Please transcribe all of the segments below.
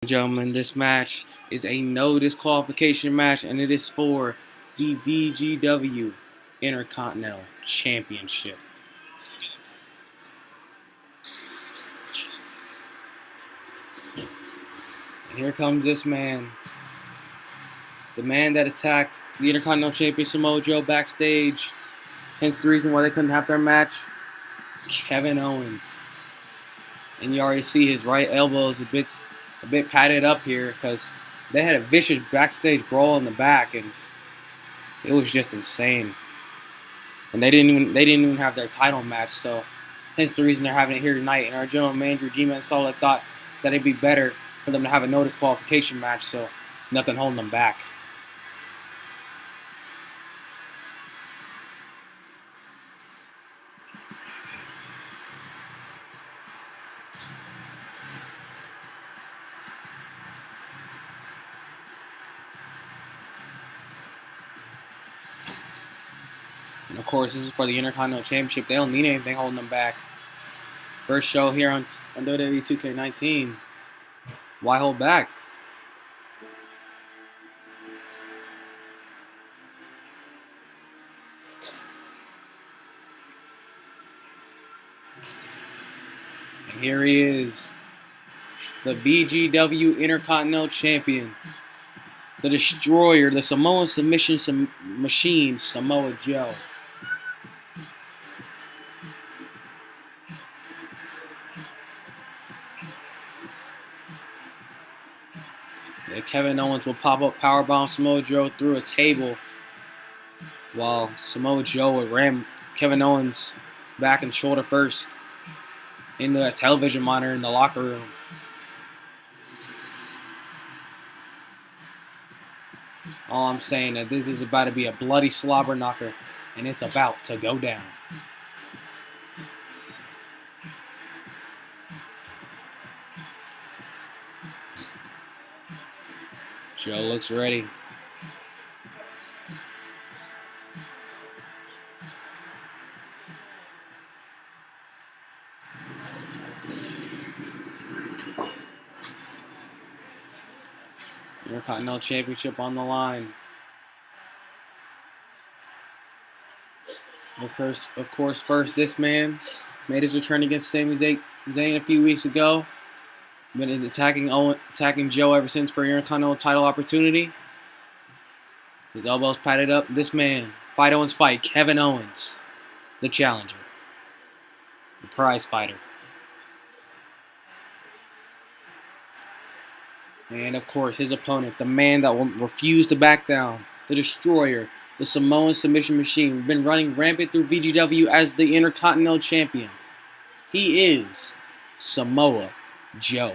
Gentlemen, this match is a no disqualification match, and it is for the VGW Intercontinental Championship. And here comes this man, the man that attacked the Intercontinental Champion Samoa Joe backstage, hence the reason why they couldn't have their match, Kevin Owens. And you already see his right elbow is a bit padded up here because they had a vicious backstage brawl in the back, and it was just insane. And they didn't even have their title match, so hence the reason they're having it here tonight. And our general manager G-Man Solid thought that it'd be better for them to have a no disqualification match, so nothing holding them back. And of course, this is for the Intercontinental Championship. They don't need anything holding them back. First show here on WWE 2K19. Why hold back? And here he is, the VGW Intercontinental Champion, the Destroyer, the Samoan submission machine, Samoa Joe. Kevin Owens will pop up powerbomb Samoa Joe through a table, while Samoa Joe would ram Kevin Owens back and shoulder first into a television monitor in the locker room. All I'm saying is that this is about to be a bloody slobber knocker, and it's about to go down. Joe looks ready. Intercontinental Championship on the line. Of course, first, this man made his return against Sami Zayn a few weeks ago. Been attacking Joe ever since for Intercontinental title opportunity. His elbows padded up. This man, fight Owens fight, Kevin Owens, the challenger, the prize fighter. And of course, his opponent, the man that will refuse to back down, the Destroyer, the Samoan submission machine, been running rampant through VGW as the Intercontinental Champion. He is Samoa Joe.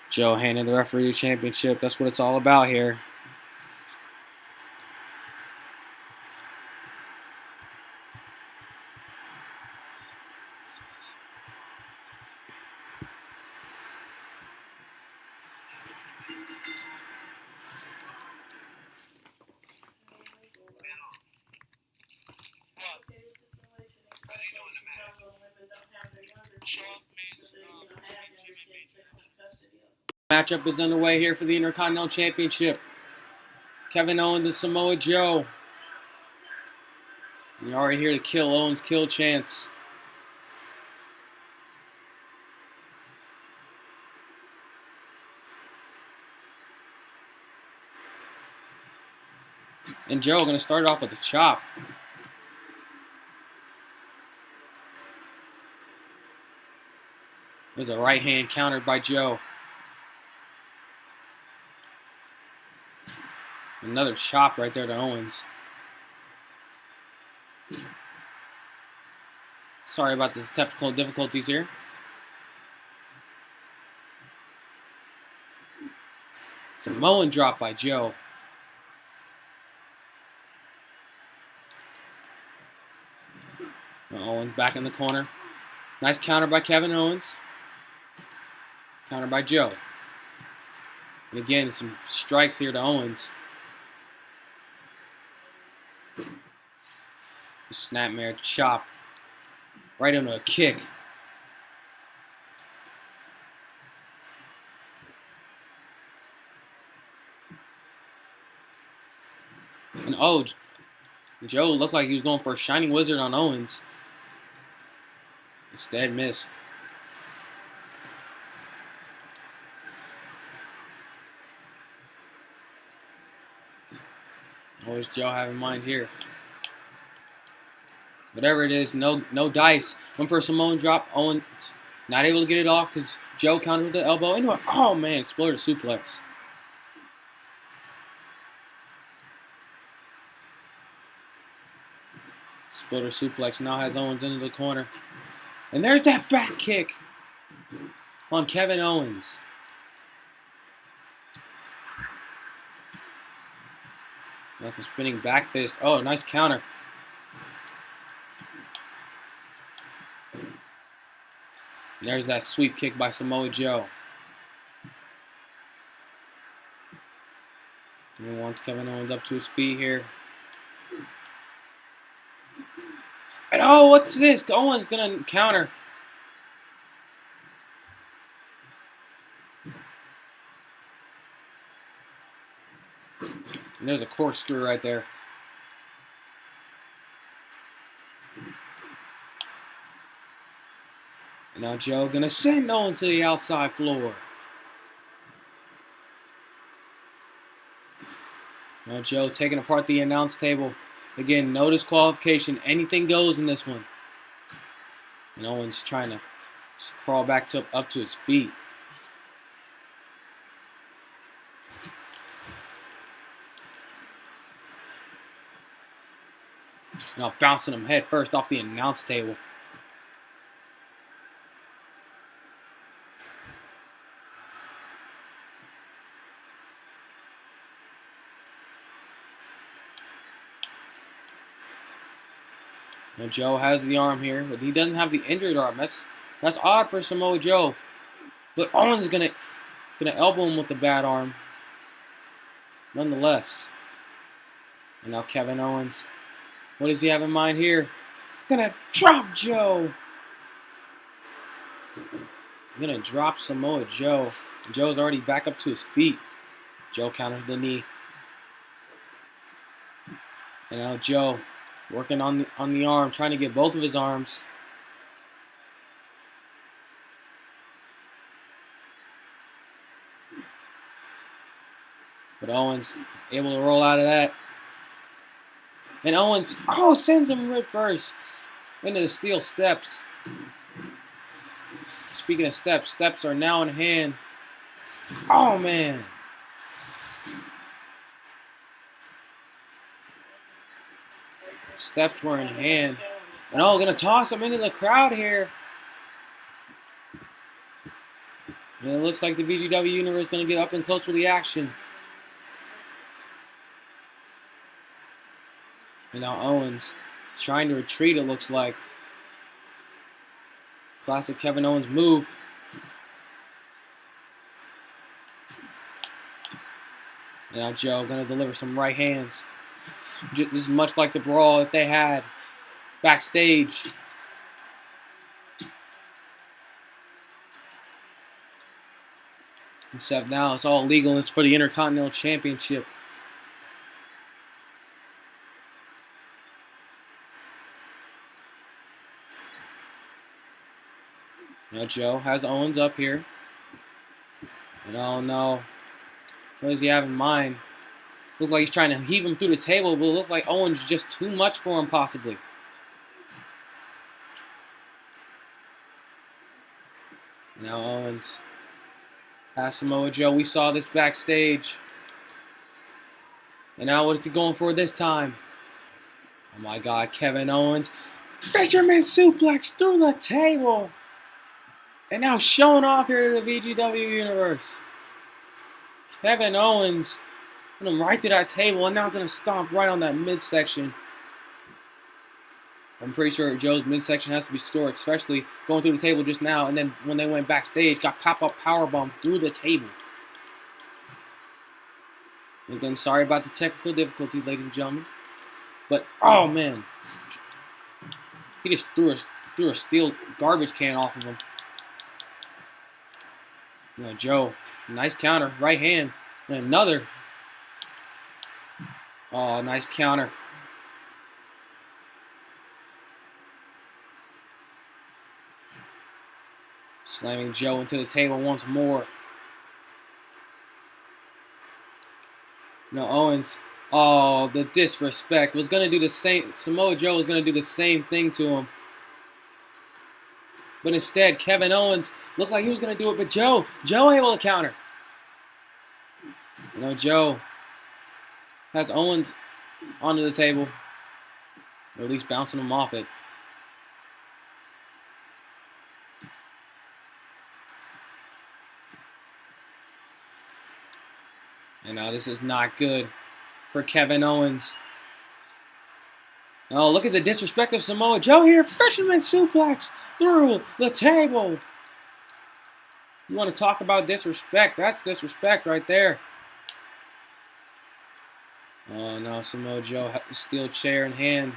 Joe handing the referee the championship. That's what it's all about here. Matchup is underway here for the Intercontinental Championship. Kevin Owens and Samoa Joe. And you already hear the kill Owens kill chants. And Joe going to start off with a chop. There's a right hand countered by Joe. Another chop right there to Owens. Sorry about the technical difficulties here. Samoan drop by Joe. Owens back in the corner. Nice counter by Kevin Owens. Counter by Joe. And again, some strikes here to Owens. The snapmare chop right into a kick. And oh, Joe looked like he was going for a Shining Wizard on Owens. Instead, missed. What does Joe have in mind here? Whatever it is, no dice. Went for a Samoan drop. Owens not able to get it off because Joe countered with the elbow. Anyway, oh man, exploder suplex. Exploder suplex now has Owens into the corner. And there's that back kick on Kevin Owens. That's a spinning back fist. Oh, nice counter. And there's that sweep kick by Samoa Joe. And he wants Kevin Owens up to his feet here. And oh, what's this? Owens gonna counter. And there's a corkscrew right there. And now Joe gonna send Owens to the outside floor. Now Joe taking apart the announce table. Again, no disqualification. Anything goes in this one. And Owens trying to crawl back up to his feet. Now bouncing him head first off the announce table. Now Joe has the arm here, but he doesn't have the injured arm. That's odd for Samoa Joe. But Owens is gonna elbow him with the bad arm. Nonetheless. And now Kevin Owens. What does he have in mind here? Gonna drop Joe. Gonna drop Samoa Joe. Joe's already back up to his feet. Joe counters the knee. And now Joe working on the arm, trying to get both of his arms. But Owens able to roll out of that. And Owens, sends him reversed into the steel steps. Speaking of steps, steps are now in hand. Oh, man. Steps were in hand. And gonna toss him into the crowd here. And it looks like the VGW universe is gonna get up and close with the action. And now Owens trying to retreat, it looks like. Classic Kevin Owens move. And now Joe gonna deliver some right hands. This is much like the brawl that they had backstage. Except now it's all legal and it's for the Intercontinental Championship. Now Joe has Owens up here. And oh no. What does he have in mind? Looks like he's trying to heave him through the table, but it looks like Owens is just too much for him, possibly. Now Owens has Samoa Joe. We saw this backstage. And now what is he going for this time? Oh my God, Kevin Owens. Fisherman suplex through the table. And now showing off here to the VGW universe. Kevin Owens. Put him right to that table, and now going to stomp right on that midsection. I'm pretty sure Joe's midsection has to be sore, especially going through the table just now. And then when they went backstage, got pop-up powerbomb through the table. Again, sorry about the technical difficulties, ladies and gentlemen. But, oh, man. He just threw a steel garbage can off of him. You know, Joe, nice counter, right hand, and another. Oh, nice counter. Slamming Joe into the table once more. No, Owens. Oh, the disrespect. Was going to do the same. Samoa Joe was going to do the same thing to him. But instead, Kevin Owens looked like he was going to do it. But Joe able to counter. You know, Joe has Owens onto the table. Or at least bouncing him off it. And now this is not good for Kevin Owens. Oh, look at the disrespect of Samoa Joe here. Fisherman suplex through the table. You want to talk about disrespect? That's disrespect right there. Oh, no, Samoa Joe had the steel chair in hand.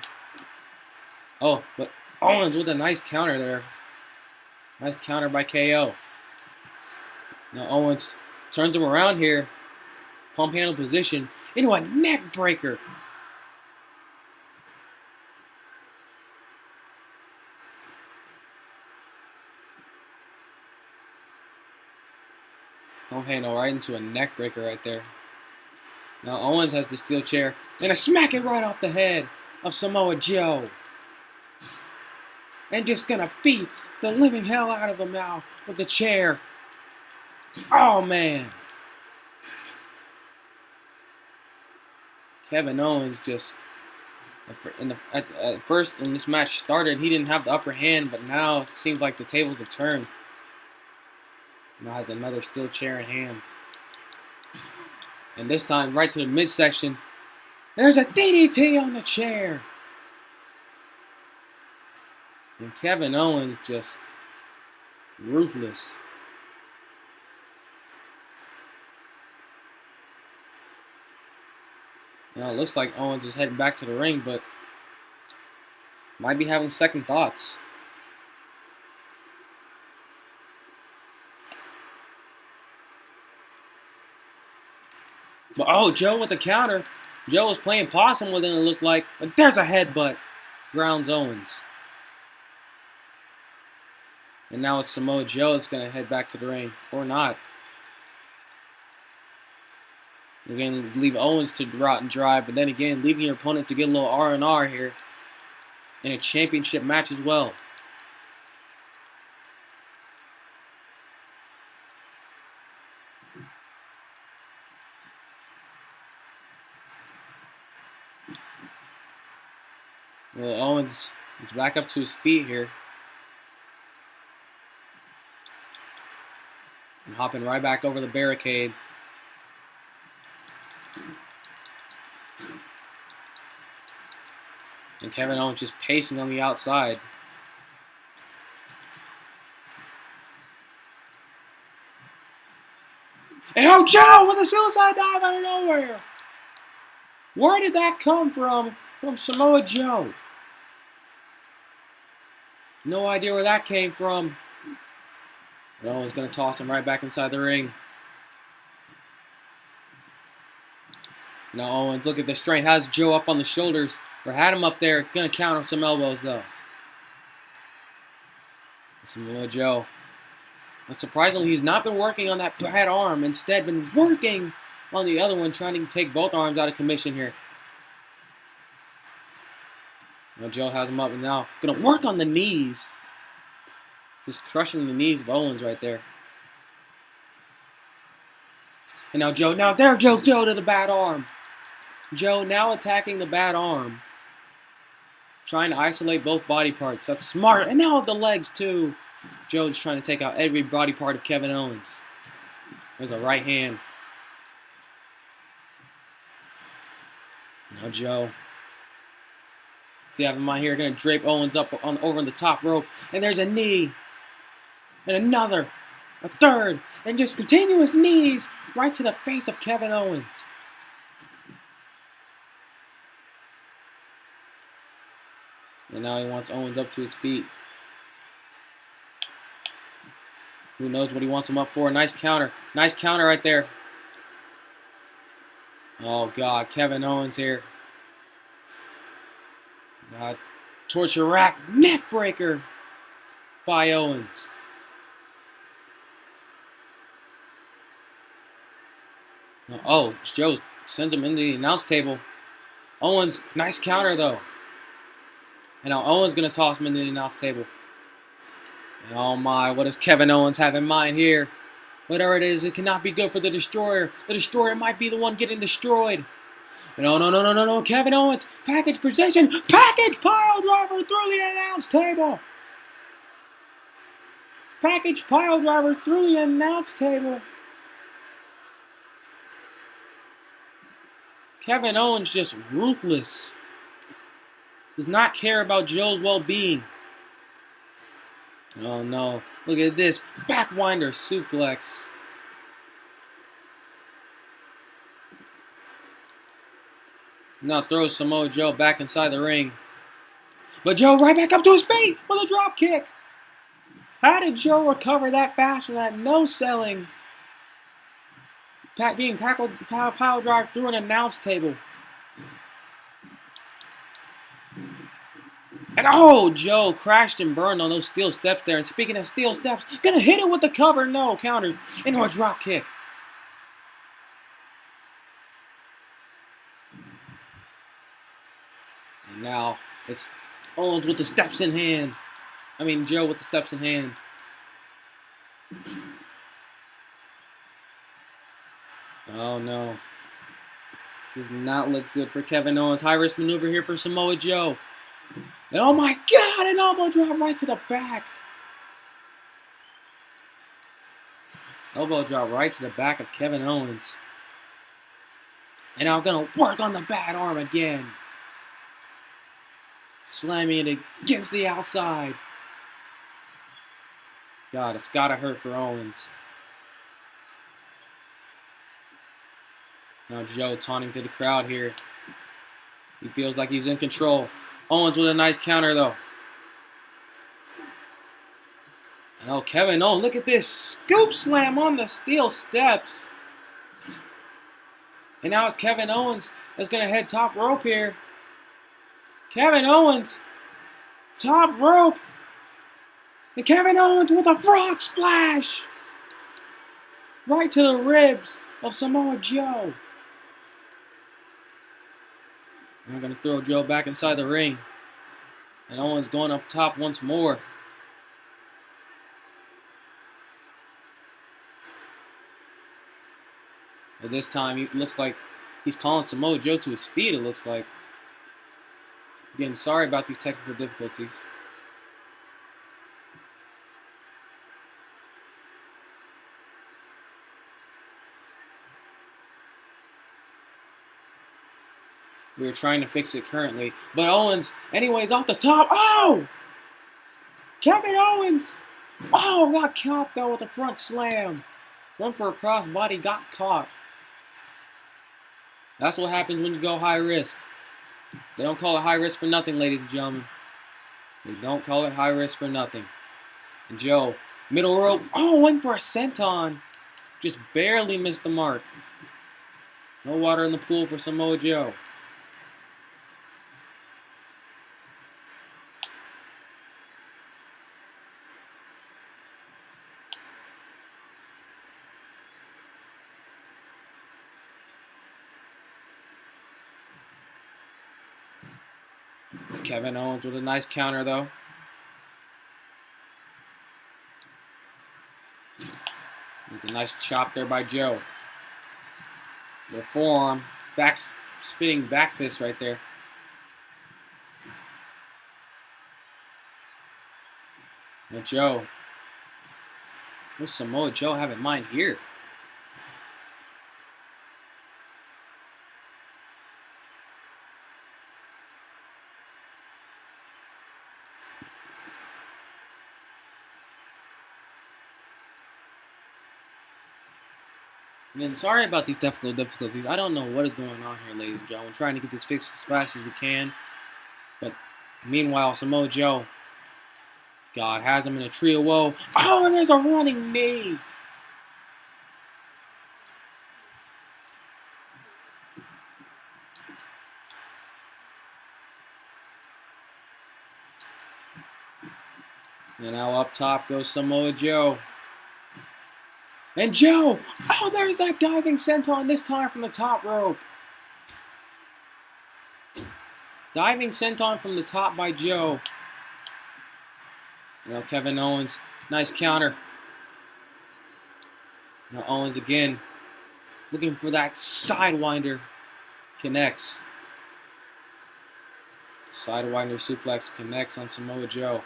Oh, but Owens with a nice counter there. Nice counter by KO. Now Owens turns him around here. Pump handle position into a neck breaker. Pump handle right into a neck breaker right there. Now Owens has the steel chair and a smack it right off the head of Samoa Joe. And just gonna beat the living hell out of him now with the chair. Oh man. Kevin Owens just, at first when this match started, he didn't have the upper hand, but now it seems like the tables have turned. Now has another steel chair in hand. And this time, right to the midsection. There's a DDT on the chair. And Kevin Owens just ruthless. Now it looks like Owens is heading back to the ring, but might be having second thoughts. But oh, Joe with the counter. Joe was playing possum with it, it looked like. But there's a headbutt. Grounds Owens. And now it's Samoa Joe that's going to head back to the ring. Or not. You're going to leave Owens to rot and dry, but then again, leaving your opponent to get a little R&R here in a championship match as well. Well, Owens is back up to his feet here. And hopping right back over the barricade. And Kevin Owens just pacing on the outside. And oh, Joe with a suicide dive out of nowhere. Where did that come from Samoa Joe? No idea where that came from. But Owens going to toss him right back inside the ring. Now Owens, look at the strength. Has Joe up on the shoulders. Or had him up there. Going to counter some elbows, though. Samoa Joe. But surprisingly, he's not been working on that bad arm. Instead, been working on the other one, trying to take both arms out of commission here. Now Joe has him up and now going to work on the knees. Just crushing the knees of Owens right there. And now Joe, Joe to the bad arm. Joe now attacking the bad arm. Trying to isolate both body parts. That's smart. And now the legs too. Joe's trying to take out every body part of Kevin Owens. There's a right hand. Now Joe See, I have in mind here, going to drape Owens up over the top rope. And there's a knee. And another. A third. And just continuous knees right to the face of Kevin Owens. And now he wants Owens up to his feet. Who knows what he wants him up for? Nice counter. Nice counter right there. Oh, God. Kevin Owens here. Torture rack neck breaker by Owens. Oh, Joe sends him into the announce table. Owens, nice counter though. And now Owens going to toss him into the announce table. And oh my, what does Kevin Owens have in mind here? Whatever it is, it cannot be good for the Destroyer. The Destroyer might be the one getting destroyed. No, Kevin Owens, package position, package pile driver through the announce table. Package pile driver through the announce table. Kevin Owens just ruthless. Does not care about Joe's well-being. Oh no, look at this, backwinder suplex. Now throws Samoa Joe back inside the ring. But Joe right back up to his feet with a drop kick. How did Joe recover that fast from that no-selling? Being pile drive through an announce table. And oh, Joe crashed and burned on those steel steps there. And speaking of steel steps, gonna hit it with the cover. No, countered into a drop kick. And now it's Owens with the steps in hand. I mean, Joe with the steps in hand. Oh no. Does not look good for Kevin Owens. High risk maneuver here for Samoa Joe. And oh my God, an elbow drop right to the back. Elbow drop right to the back of Kevin Owens. And now gonna work on the bad arm again. Slamming it against the outside. God, it's gotta hurt for Owens. Now Joe taunting to the crowd here. He feels like he's in control. Owens with a nice counter though. And oh, Kevin Owens, look at this scoop slam on the steel steps. And now it's Kevin Owens that's going to head top rope here. Kevin Owens, top rope. And Kevin Owens with a frog splash. Right to the ribs of Samoa Joe. I'm going to throw Joe back inside the ring. And Owens going up top once more. But this time, it looks like he's calling Samoa Joe to his feet, it looks like. Again, sorry about these technical difficulties. We were trying to fix it currently. But Owens, anyways, off the top. Oh! Kevin Owens! Oh, got caught, though, with a front slam. Went for a crossbody, got caught. That's what happens when you go high risk. They don't call it high risk for nothing, ladies and gentlemen. They don't call it high risk for nothing. And Joe, middle rope. Oh, went for a senton. Just barely missed the mark. No water in the pool for Samoa Joe. Kevin Owens with a nice counter, though. With a nice chop there by Joe. The forearm, spinning back fist right there. Now Joe. What does Samoa Joe have in mind here? And then sorry about these difficulties. I don't know what is going on here, ladies and gentlemen. We're trying to get this fixed as fast as we can. But meanwhile, Samoa Joe, God, has him in a trio woe. Oh, and there's a running knee. And now up top goes Samoa Joe. And Joe, oh, there's that diving senton, this time from the top rope. Diving senton from the top by Joe. You know, Kevin Owens, nice counter. Now Owens again, looking for that sidewinder, connects. Sidewinder suplex connects on Samoa Joe.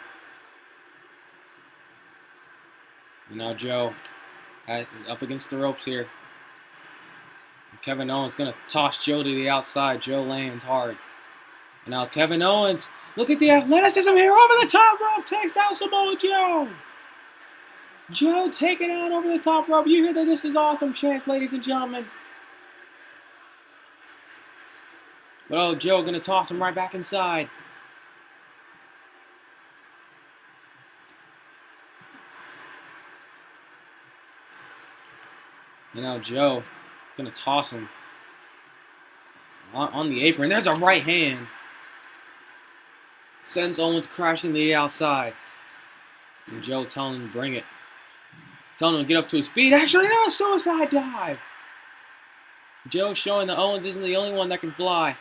And now Joe up against the ropes here. Kevin Owens gonna toss Joe to the outside. Joe lands hard. And now Kevin Owens, look at the athleticism here over the top rope, takes out Samoa Joe. Joe taking out over the top rope. You hear that this is awesome chance, ladies and gentlemen. But oh, Joe gonna toss him right back inside. And now Joe gonna toss him on the apron. There's a right hand. Sends Owens crashing to the outside. And Joe telling him to bring it. Telling him to get up to his feet. Actually, no, suicide dive. Joe showing that Owens isn't the only one that can fly.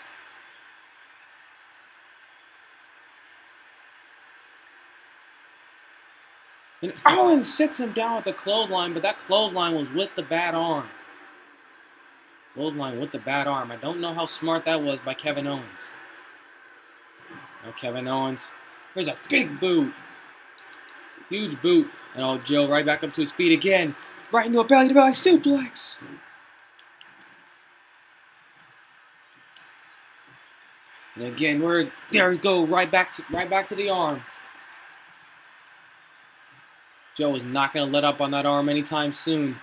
And Owens sits him down with the clothesline, but that clothesline was with the bad arm. Clothesline with the bad arm. I don't know how smart that was by Kevin Owens. Now Kevin Owens, there's a big boot. Huge boot. And oh, Joe right back up to his feet again. Right into a belly-to-belly suplex. And again, there we go, right back to the arm. Joe is not going to let up on that arm anytime soon.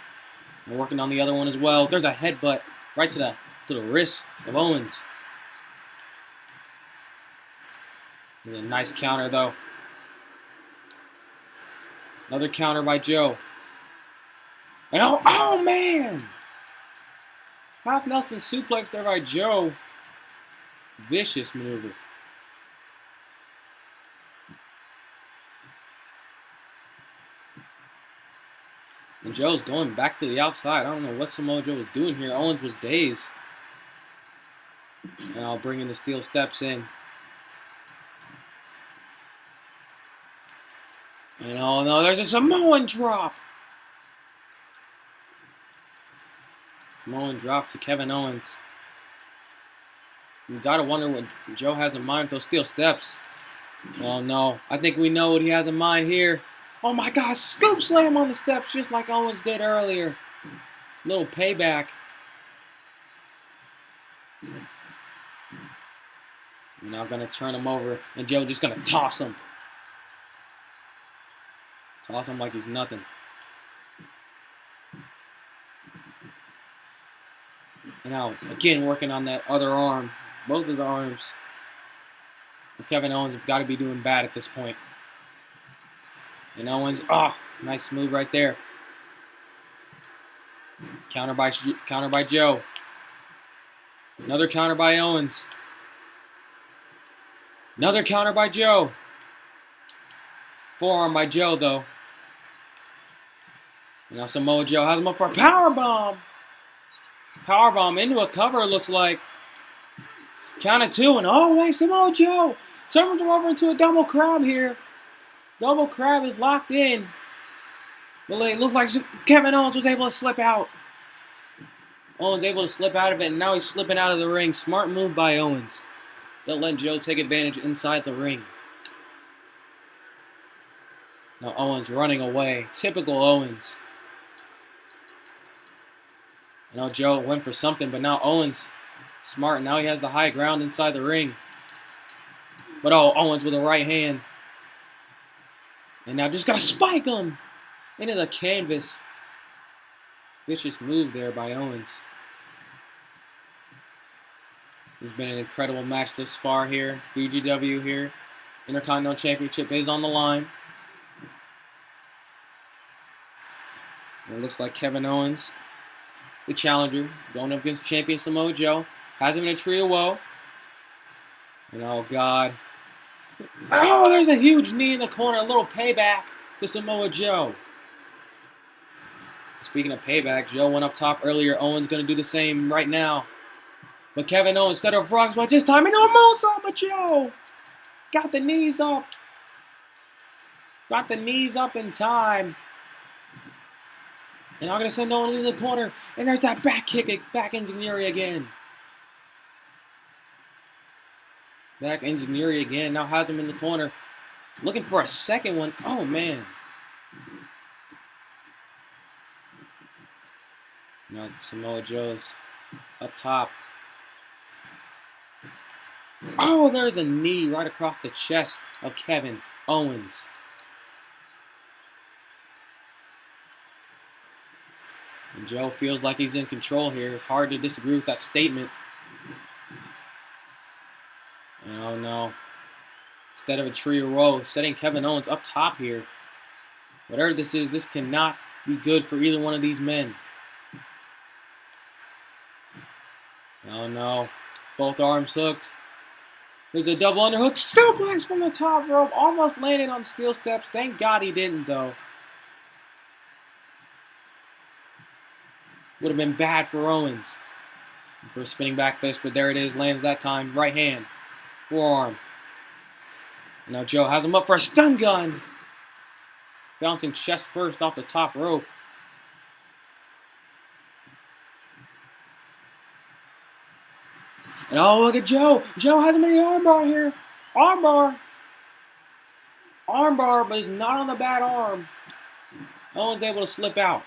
We're working on the other one as well. There's a headbutt right to the wrist of Owens. There's a nice counter though. Another counter by Joe. And oh man! Half Nelson suplex there by Joe. Vicious maneuver. And Joe's going back to the outside. I don't know what Samoa Joe was doing here. Owens was dazed. And I'll bring in the steel steps in. And oh no, there's a Samoan drop. Samoan drop to Kevin Owens. You gotta wonder what Joe has in mind with those steel steps. Oh no, I think we know what he has in mind here. Oh my gosh, scoop slam on the steps just like Owens did earlier. Little payback. We're now gonna turn him over and Joe just gonna toss him. Toss him like he's nothing. And now, again, working on that other arm. Both of the arms. And Kevin Owens have got to be doing bad at this point. And Owens, nice move right there. Counter by Joe. Another counter by Owens. Another counter by Joe. Forearm by Joe, though. And now Samoa Joe has him up for a powerbomb. Powerbomb into a cover, it looks like. Count of two, and wait, Samoa Joe turns him over into a double crab here. Double crab is locked in. Well, it looks like Kevin Owens was able to slip out. Owens able to slip out of it, and now he's slipping out of the ring. Smart move by Owens. Don't let Joe take advantage inside the ring. Now Owens running away. Typical Owens. I know Joe went for something, but now Owens smart. Now he has the high ground inside the ring. But Owens with a right hand. And now just got to spike him into the canvas. Vicious move there by Owens. It's been an incredible match thus far here. VGW here. Intercontinental Championship is on the line. And it looks like Kevin Owens, the challenger, going up against champion Samoa Joe. Has him in a tree of woe. And oh, God. Oh, there's a huge knee in the corner. A little payback to Samoa Joe. Speaking of payback, Joe went up top earlier. Owens going to do the same right now. But Kevin Owens, instead of frog splash this time, and almost on but Joe. Got the knees up. Got the knees up in time. And I'm going to send Owens in the corner. And there's that back kick, back engineering again. Back engineering again. Now has him in the corner. Looking for a second one. Oh, man. Now Samoa Joe's up top. Oh, there's a knee right across the chest of Kevin Owens. And Joe feels like he's in control here. It's hard to disagree with that statement. And oh no. Instead of a tree of woe, setting Kevin Owens up top here. Whatever this is, this cannot be good for either one of these men. Oh no. Both arms hooked. There's a double underhook. Suplex from the top rope. Almost landed on steel steps. Thank God he didn't, though. Would have been bad for Owens. For a spinning back fist, but there it is. Lands that time. Right hand. Forearm. And now Joe has him up for a stun gun. Bouncing chest first off the top rope. And oh, look at Joe. Joe has him in the armbar here. Armbar. Armbar, but he's not on the bad arm. Owens able to slip out.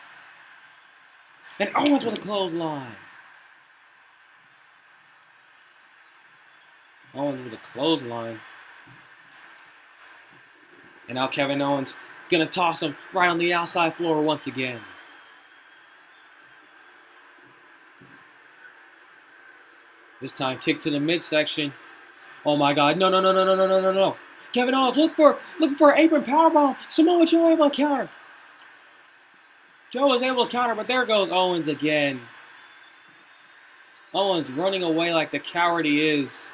And Owens with a clothesline. Owens with a clothesline. And now Kevin Owens gonna toss him right on the outside floor once again. This time, kick to the midsection. Oh my God! No! No! No! No! No! No! No! No! No! Kevin Owens looking for an apron powerbomb. Samoa Joe able to counter. Joe was able to counter, but there goes Owens again. Owens running away like the coward he is.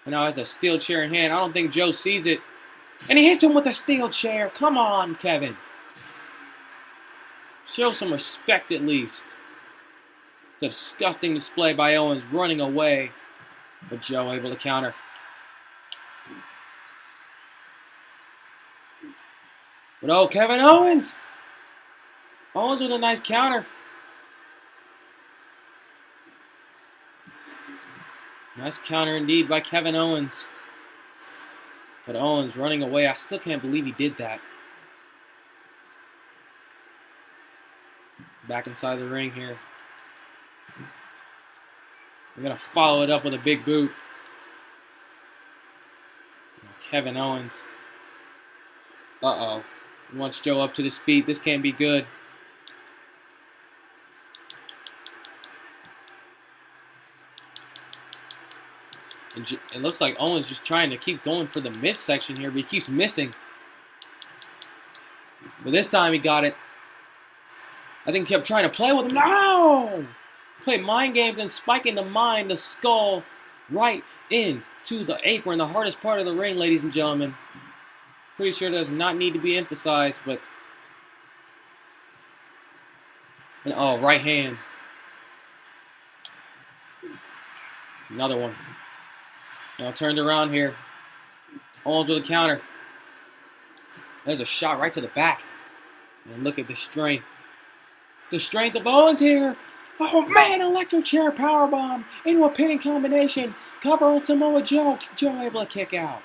And now has a steel chair in hand. I don't think Joe sees it, and he hits him with a steel chair. Come on, Kevin. Show some respect at least. The disgusting display by Owens running away, but Joe able to counter. But oh, Kevin Owens! Owens with a nice counter. Nice counter indeed by Kevin Owens. But Owens running away. I still can't believe he did that. Back inside the ring here. We're going to follow it up with a big boot. Kevin Owens. Uh-oh. He wants Joe up to his feet. This can't be good. And it looks like Owens just trying to keep going for the midsection here, but he keeps missing. But this time he got it. I think he kept trying to play with him. No! Play mind games and spiking the mind, the skull, right into the apron, the hardest part of the ring, ladies and gentlemen. Pretty sure does not need to be emphasized, but... And oh, right hand. Another one. Now turned around here. Owens with a counter. There's a shot right to the back. And look at the strength. The strength of Owens here. Oh man, electric chair powerbomb into a pinning combination. Cover on Samoa Joe. Joe able to kick out.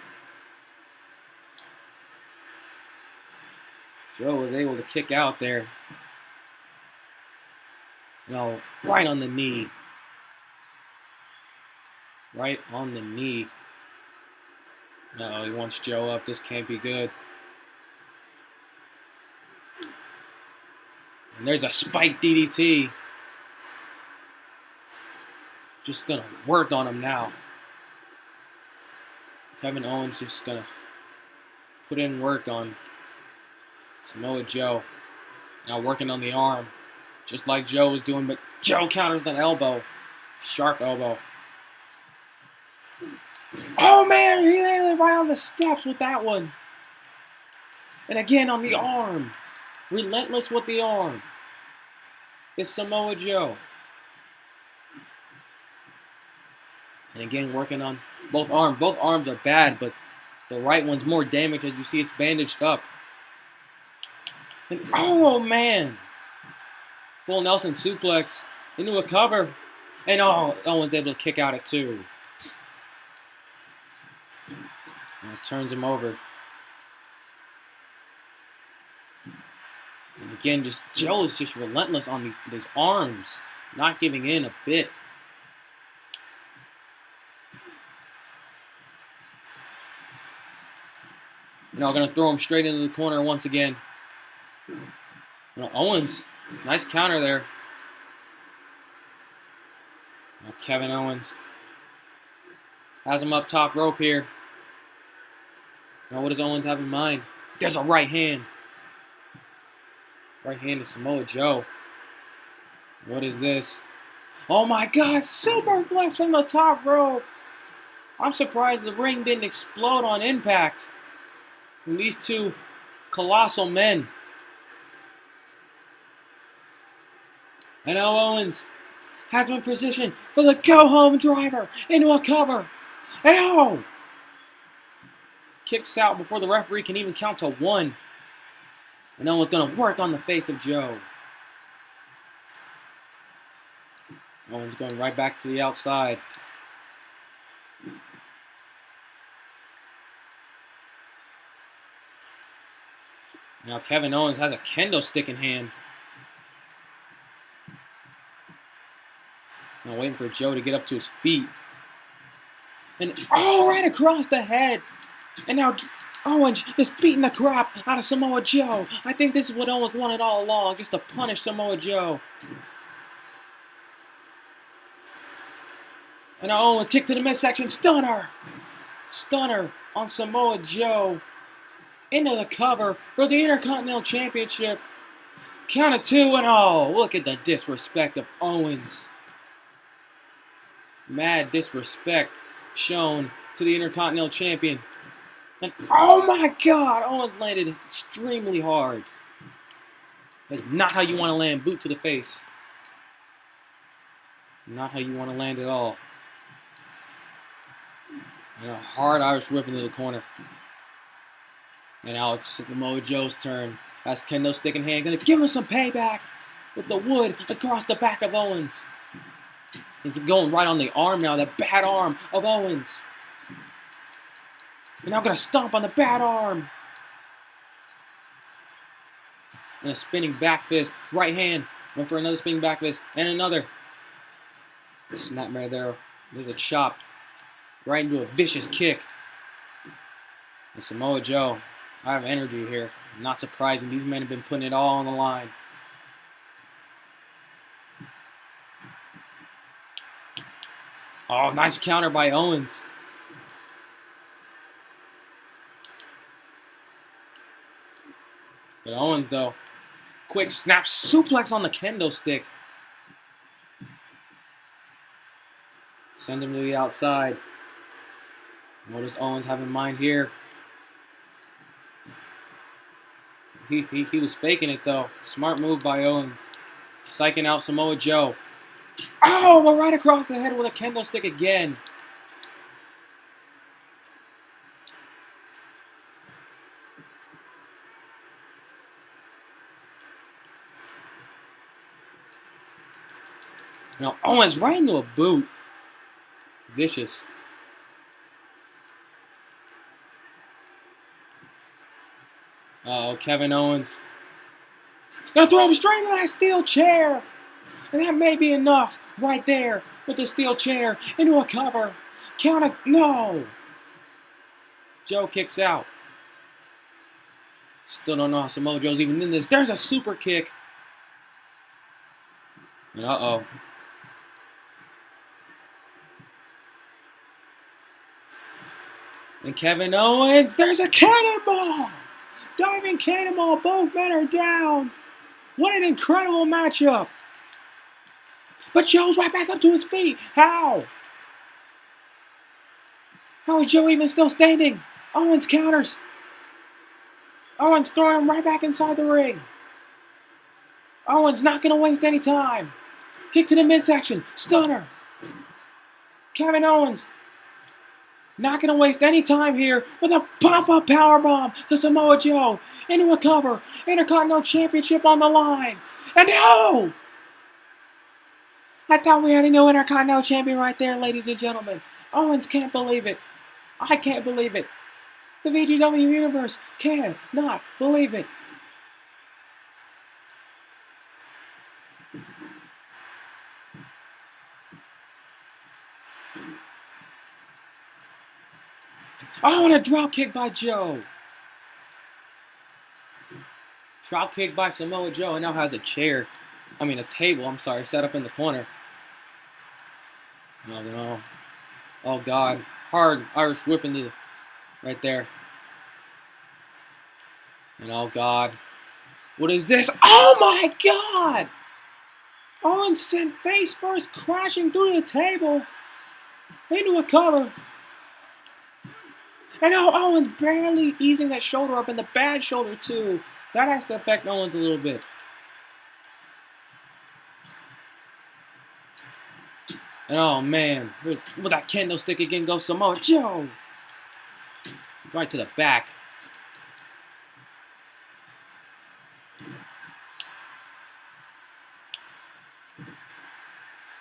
Joe was able to kick out there. No, right on the knee. Right on the knee. Uh-oh, he wants Joe up. This can't be good. And there's a spike DDT. Just gonna work on him now. Kevin Owens just gonna put in work on Samoa Joe. Now working on the arm. Just like Joe was doing, but Joe counters with an elbow. Sharp elbow. Oh man, he landed right on the steps with that one. And again on the arm. Relentless with the arm. It's Samoa Joe. And again, working on both arms. Both arms are bad, but the right one's more damaged. As you see, it's bandaged up. And oh man! Full Nelson suplex into a cover. And Owens able to kick out at 2. And it turns him over. And again, Joe is just relentless on these arms. Not giving in a bit. Now going to throw him straight into the corner once again. Owens, nice counter there. Now Kevin Owens has him up top rope here. Now what does Owens have in mind? There's a right hand. Right hand to Samoa Joe. What is this? Oh my God, superplex from the top rope. I'm surprised the ring didn't explode on impact. And these two colossal men. And now Owens has him in position for the go-home driver into a cover. And kicks out before the referee can even count to 1. And Owens going to work on the face of Joe. Owens going right back to the outside. Now Kevin Owens has a kendo stick in hand. Now waiting for Joe to get up to his feet. And right across the head. And now Owens just beating the crap out of Samoa Joe. I think this is what Owens wanted all along, just to punish Samoa Joe. And now Owens kick to the midsection. Stunner. Stunner on Samoa Joe. Into the cover for the Intercontinental Championship. Count of 2 and look at the disrespect of Owens. Mad disrespect shown to the Intercontinental Champion. And oh my God, Owens landed extremely hard. That's not how you want to land. Boot to the face. Not how you want to land at all. And a hard Irish whip into the corner. And now it's Samoa Joe's turn. Has kendo stick in hand. Gonna give him some payback with the wood across the back of Owens. It's going right on the arm now. The bad arm of Owens. And now gonna stomp on the bad arm. And a spinning back fist. Right hand. Went for another spinning back fist. And another. Snapmare there. There's a chop. Right into a vicious kick. And Samoa Joe. I have energy here. Not surprising. These men have been putting it all on the line. Oh, nice counter by Owens. But Owens, though, quick snap suplex on the kendo stick. Send him to the outside. What does Owens have in mind here? He was faking it, though. Smart move by Owens. Psyching out Samoa Joe. Oh, but right across the head with a kendo stick again. Now, Owens right into a boot. Vicious. Uh-oh, Kevin Owens. Gonna throw him straight into that steel chair. And that may be enough right there with the steel chair into a cover. Count it. No. Joe kicks out. Still don't know how Samoa Joe's even in this. There's a super kick. And uh-oh. And Kevin Owens, there's a cannonball! Diving cannonball, both men are down. What an incredible matchup. But Joe's right back up to his feet. How? How is Joe even still standing? Owens counters. Owens throwing him right back inside the ring. Owens not going to waste any time. Kick to the midsection. Stunner. Kevin Owens not going to waste any time here with a pop-up powerbomb to Samoa Joe into a cover. Intercontinental Championship on the line. And no! I thought we had a new Intercontinental Champion right there, ladies and gentlemen. Owens can't believe it. I can't believe it. The VGW Universe cannot believe it. Oh, and a drop kick by Joe. Drop kick by Samoa Joe, and now has a table, set up in the corner. Oh no. Oh God. Hard Irish whip into right there. And oh God. What is this? Oh my God! Owens sent face first crashing through the table into a cover. And now Owens barely easing that shoulder up, and the bad shoulder too. That has to affect Owens a little bit. And oh man, with that candlestick again goes Samoa Joe. Right to the back.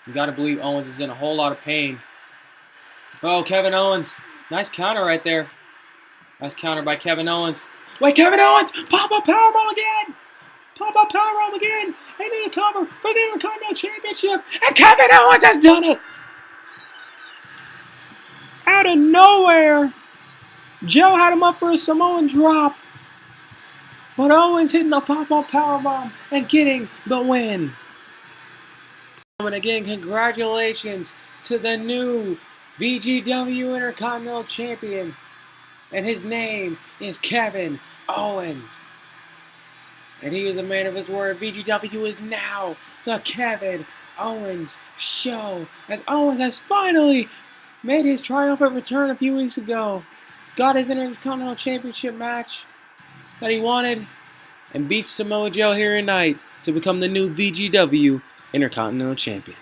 You gotta believe Owens is in a whole lot of pain. Oh, Kevin Owens. Nice counter right there. Nice counter by Kevin Owens. Wait, Kevin Owens! Pop-up powerbomb again! Pop-up powerbomb again! And then a cover for the Intercontinental Championship. And Kevin Owens has done it! Out of nowhere, Joe had him up for a Samoan drop. But Owens hitting the pop-up powerbomb and getting the win. And again, congratulations to the new VGW Intercontinental Champion. And his name is Kevin Owens. And he is a man of his word. VGW is now the Kevin Owens Show. As Owens has finally made his triumphant return a few weeks ago. Got his Intercontinental Championship match that he wanted. And beats Samoa Joe here tonight to become the new VGW Intercontinental Champion.